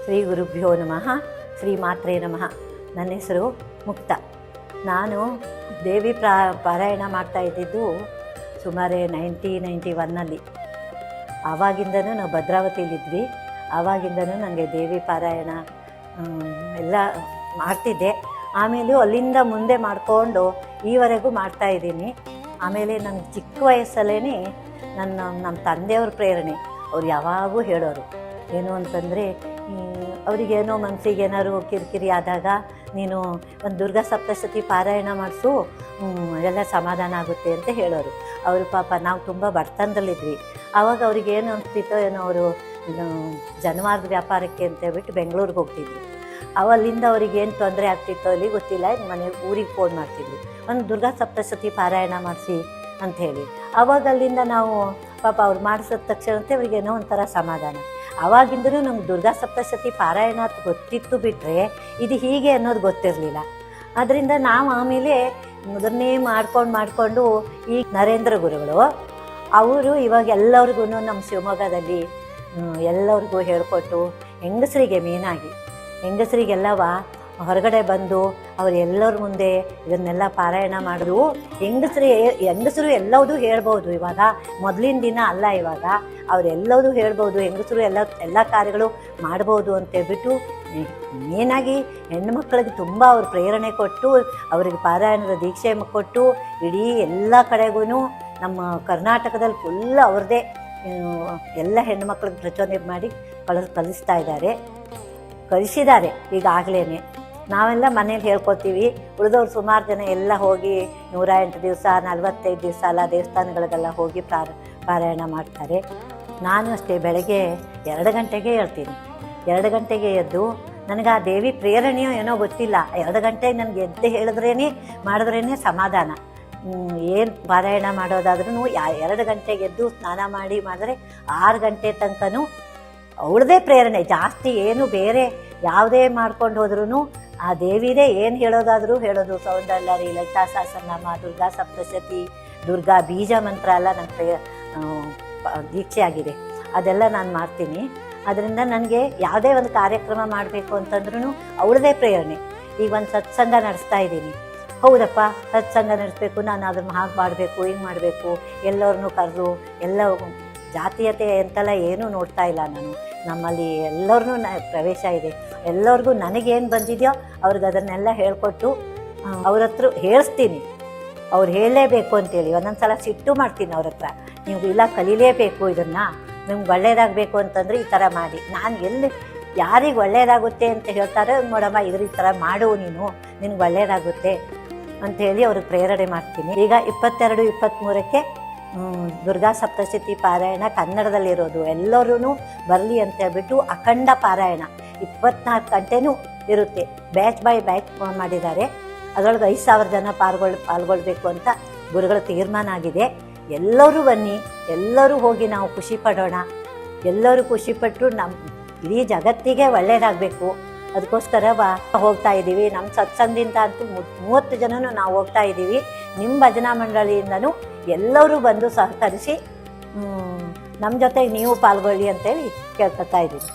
ಶ್ರೀ ಗುರುಭ್ಯೋ ನಮಃ. ಶ್ರೀ ಮಾತ್ರೇ ನಮಃ. ನನ್ನ ಹೆಸರು ಮುಕ್ತ. ನಾನು ದೇವಿ ಪಾರಾಯಣ ಮಾಡ್ತಾ ಇದ್ದಿದ್ದು ಸುಮಾರು 1991 ಆವಾಗಿಂದನೂ ನಾವು ಭದ್ರಾವತಿಯಲ್ಲಿದ್ವಿ. ಆವಾಗಿಂದನೂ ನನಗೆ ದೇವಿ ಪಾರಾಯಣ ಎಲ್ಲ ಮಾಡ್ತಿದ್ದೆ. ಆಮೇಲೂ ಅಲ್ಲಿಂದ ಮುಂದೆ ಮಾಡಿಕೊಂಡು ಈವರೆಗೂ ಮಾಡ್ತಾಯಿದ್ದೀನಿ. ಆಮೇಲೆ ನನಗೆ ಚಿಕ್ಕ ವಯಸ್ಸಲ್ಲೇ ನಮ್ಮ ತಂದೆಯವ್ರ ಪ್ರೇರಣೆ. ಅವ್ರು ಯಾವಾಗೂ ಹೇಳೋರು ಏನು ಅಂತಂದರೆ, ಅವರಿಗೇನೋ ಮನಸ್ಸಿಗೆ ಏನಾದ್ರು ಕಿರಿಕಿರಿ ಆದಾಗ ನೀನು ಒಂದು ದುರ್ಗಾ ಸಪ್ತಶತಿ ಪಾರಾಯಣ ಮಾಡಿಸು, ಎಲ್ಲ ಸಮಾಧಾನ ಆಗುತ್ತೆ ಅಂತ ಹೇಳೋರು. ಅವರು ಪಾಪ ನಾವು ತುಂಬ ಬಡತನದಲ್ಲಿದ್ವಿ. ಆವಾಗ ಅವ್ರಿಗೇನು ಅನಿಸ್ತಿತ್ತೋ ಏನೋ, ಅವರು ಜನವಾರದ ವ್ಯಾಪಾರಕ್ಕೆ ಅಂತ ಹೇಳ್ಬಿಟ್ಟು ಬೆಂಗಳೂರಿಗೆ ಹೋಗ್ತಿದ್ವಿ. ಅವಲ್ಲಿಂದ ಅವ್ರಿಗೇನು ತೊಂದರೆ ಆಗ್ತಿತ್ತೋ ಅಲ್ಲಿ ಗೊತ್ತಿಲ್ಲ, ಮನೆ ಊರಿಗೆ ಫೋನ್ ಮಾಡ್ತಿದ್ವಿ, ಒಂದು ದುರ್ಗಾ ಸಪ್ತಶತಿ ಪಾರಾಯಣ ಮಾಡಿಸಿ ಅಂಥೇಳಿ. ಆವಾಗ ಅಲ್ಲಿಂದ ನಾವು ಪಾಪ ಅವ್ರು ಮಾಡಿಸಿದ ತಕ್ಷಣಕ್ಕೆ ಅವ್ರಿಗೇನೋ ಒಂಥರ ಸಮಾಧಾನ. ಆವಾಗಿಂದನೂ ನಮ್ಗೆ ದುರ್ಗಾ ಸಪ್ತಶತಿ ಪಾರಾಯಣ ಗೊತ್ತಿತ್ತು, ಬಿಟ್ಟರೆ ಇದು ಹೀಗೆ ಅನ್ನೋದು ಗೊತ್ತಿರಲಿಲ್ಲ. ಅದರಿಂದ ನಾವು ಆಮೇಲೆ ಮೊದಲನೇ ಮಾಡಿಕೊಂಡು ಈ ನರೇಂದ್ರ ಗುರುಗಳು ಅವರು ಇವಾಗ ಎಲ್ಲರಿಗೂ ನಮ್ಮ ಶಿವಮೊಗ್ಗದಲ್ಲಿ ಎಲ್ಲರಿಗೂ ಹೇಳಿಕೊಟ್ಟು, ಹೆಂಗಸರಿಗೆ ಮೇನಾಗಿ ಹೆಂಗಸರಿಗೆಲ್ಲವ ಹೊರಗಡೆ ಬಂದು ಅವರೆಲ್ಲರ ಮುಂದೆ ಇದನ್ನೆಲ್ಲ ಪಾರಾಯಣ ಮಾಡಿದ್ರು. ಹೆಂಗಸರು ಎಲ್ಲವೂ ಹೇಳ್ಬೋದು. ಇವಾಗ ಮೊದಲಿನ ದಿನ ಅಲ್ಲ, ಇವಾಗ ಅವರೆಲ್ಲವೂ ಹೇಳ್ಬೋದು. ಹೆಂಗಸರು ಎಲ್ಲ ಕಾರ್ಯಗಳು ಮಾಡ್ಬೋದು ಅಂತೇಳ್ಬಿಟ್ಟು ಮೇನಾಗಿ ಹೆಣ್ಣು ಮಕ್ಕಳಿಗೆ ತುಂಬ ಅವ್ರು ಪ್ರೇರಣೆ ಕೊಟ್ಟು, ಅವರಿಗೆ ಪಾರಾಯಣದ ದೀಕ್ಷೆ ಕೊಟ್ಟು ಇಡೀ ಎಲ್ಲ ಕಡೆಗೂ ನಮ್ಮ ಕರ್ನಾಟಕದಲ್ಲಿ ಫುಲ್ ಅವ್ರದ್ದೇ ಎಲ್ಲ ಹೆಣ್ಣು ಮಕ್ಕಳಿಗೆ ಪ್ರಚೋದನೆ ಮಾಡಿ ಕಲಿಸಿದ್ದಾರೆ ಈಗಾಗಲೇ. ನಾವೆಲ್ಲ ಮನೇಲಿ ಹೇಳ್ಕೊತೀವಿ. ಉಳಿದವ್ರು ಸುಮಾರು ಜನ ಎಲ್ಲ ಹೋಗಿ 108 ದಿವಸ 45 ದಿವಸ ಎಲ್ಲ ದೇವಸ್ಥಾನಗಳಿಗೆಲ್ಲ ಹೋಗಿ ಪಾರಾಯಣ ಮಾಡ್ತಾರೆ. ನಾನು ಅಷ್ಟೇ ಬೆಳಗ್ಗೆ 2 ಗಂಟೆಗೆ ಹೇಳ್ತೀನಿ. 2 ಗಂಟೆಗೆ ಎದ್ದು, ನನಗೆ ಆ ದೇವಿ ಪ್ರೇರಣೆಯೋ ಏನೋ ಗೊತ್ತಿಲ್ಲ, 2 ಗಂಟೆಗೆ ನನಗೆ ಎದ್ದು ಮಾಡಿದ್ರೇ ಸಮಾಧಾನ. ಏನು ಪಾರಾಯಣ ಮಾಡೋದಾದ್ರೂ 2 ಗಂಟೆಗೆ ಎದ್ದು ಸ್ನಾನ ಮಾಡಿದ್ರೆ 6 ಗಂಟೆ ತನಕನೂ ಅವಳದೇ ಪ್ರೇರಣೆ ಜಾಸ್ತಿ. ಏನು ಬೇರೆ ಯಾವುದೇ ಮಾಡ್ಕೊಂಡು ಹೋದ್ರೂ ಆ ದೇವಿದೇ ಏನು ಹೇಳೋದಾದರೂ ಹೇಳೋದು. ಸೌಂದರ್ಯಲಹರಿ, ಲಲಿತಾ ಸಹಸ್ರನಾಮ, ದುರ್ಗಾ ಸಪ್ತಶತಿ, ದುರ್ಗಾ ಬೀಜ ಮಂತ್ರ ಎಲ್ಲ ನನ್ನ ದೀಕ್ಷೆ ಆಗಿದೆ. ಅದೆಲ್ಲ ನಾನು ಮಾಡ್ತೀನಿ. ಅದರಿಂದ ನನಗೆ ಯಾವುದೇ ಒಂದು ಕಾರ್ಯಕ್ರಮ ಮಾಡಬೇಕು ಅಂತಂದ್ರೂ ಅವಳದೇ ಪ್ರೇರಣೆ. ಈಗ ಒಂದು ಸತ್ಸಂಗ ನಡೆಸ್ತಾ ಇದ್ದೀನಿ, ಹೌದಪ್ಪ ಸತ್ಸಂಗ ನಡೆಸಬೇಕು, ನಾನು ಅದನ್ನು ಹಾಗೆ ಮಾಡಬೇಕು, ಹಿಂಗೆ ಮಾಡಬೇಕು, ಎಲ್ಲರನ್ನೂ ಕರೆದು ಎಲ್ಲ ಜಾತೀಯತೆ ಅಂತೆಲ್ಲ ಏನೂ ನೋಡ್ತಾ ಇಲ್ಲ ನಾನು. ನಮ್ಮಲ್ಲಿ ಎಲ್ಲರನ್ನೂ ಪ್ರವೇಶ ಇದೆ. ಎಲ್ಲರಿಗೂ ನನಗೇನು ಬಂದಿದೆಯೋ ಅವ್ರಿಗೆ ಅದನ್ನೆಲ್ಲ ಹೇಳಿಕೊಟ್ಟು ಅವ್ರ ಹತ್ರ ಹೇಳಿಸ್ತೀನಿ. ಅವ್ರು ಹೇಳಲೇಬೇಕು ಅಂತೇಳಿ. ಒಂದೊಂದು ಸಲ ಸಿಟ್ಟು ಮಾಡ್ತೀನಿ ಅವ್ರ ಹತ್ರ, ನೀವು ಇಲ್ಲ ಕಲೀಲೇಬೇಕು, ಇದನ್ನು ನಿಮ್ಗೆ ಒಳ್ಳೇದಾಗಬೇಕು ಅಂತಂದರೆ ಈ ಥರ ಮಾಡಿ. ನಾನು ಯಾರಿಗೆ ಒಳ್ಳೇದಾಗುತ್ತೆ ಅಂತ ಹೇಳ್ತಾರೋ, ನೋಡಮ್ಮ ಈ ಥರ ಮಾಡು, ನಿನಗೆ ಒಳ್ಳೇದಾಗುತ್ತೆ ಅಂಥೇಳಿ ಅವ್ರಿಗೆ ಪ್ರೇರಣೆ ಮಾಡ್ತೀನಿ. ಈಗ 22, 23ಕ್ಕೆ ದುರ್ಗಾ ಸಪ್ತಶತಿ ಪಾರಾಯಣ ಕನ್ನಡದಲ್ಲಿರೋದು. ಎಲ್ಲರೂ ಬರಲಿ ಅಂತ ಹೇಳ್ಬಿಟ್ಟು ಅಖಂಡ ಪಾರಾಯಣ 24 ಗಂಟೆನೂ ಇರುತ್ತೆ. ಬ್ಯಾಚ್ ಬೈ ಬ್ಯಾಚ್ ಮಾಡಿದ್ದಾರೆ. ಅದರೊಳಗೆ 5,000 ಜನ ಪಾಲ್ಗೊಳ್ಬೇಕು ಅಂತ ಗುರುಗಳ ತೀರ್ಮಾನ ಆಗಿದೆ. ಎಲ್ಲರೂ ಬನ್ನಿ, ಎಲ್ಲರೂ ಹೋಗಿ ನಾವು ಖುಷಿ ಪಡೋಣ. ಎಲ್ಲರೂ ಖುಷಿಪಟ್ಟು ಇಡೀ ಜಗತ್ತಿಗೆ ಒಳ್ಳೆಯದಾಗಬೇಕು. ಅದಕ್ಕೋಸ್ಕರ ಹೋಗ್ತಾ ಇದ್ದೀವಿ. ನಮ್ಮ ಸತ್ಸಂಗದಿಂದ ಅಂತೂ 30 ಜನನೂ ನಾವು ಹೋಗ್ತಾ ಇದ್ದೀವಿ. ನಿಮ್ಮ ಭಜನಾ ಮಂಡಳಿಯಿಂದನೂ ಎಲ್ಲರೂ ಬಂದು ಸಹಕರಿಸಿ ನಮ್ಮ ಜೊತೆಗೆ ನೀವು ಪಾಲ್ಗೊಳ್ಳಿ ಅಂತೇಳಿ ಕೇಳ್ಕೊತಾ ಇದ್ದೀವಿ.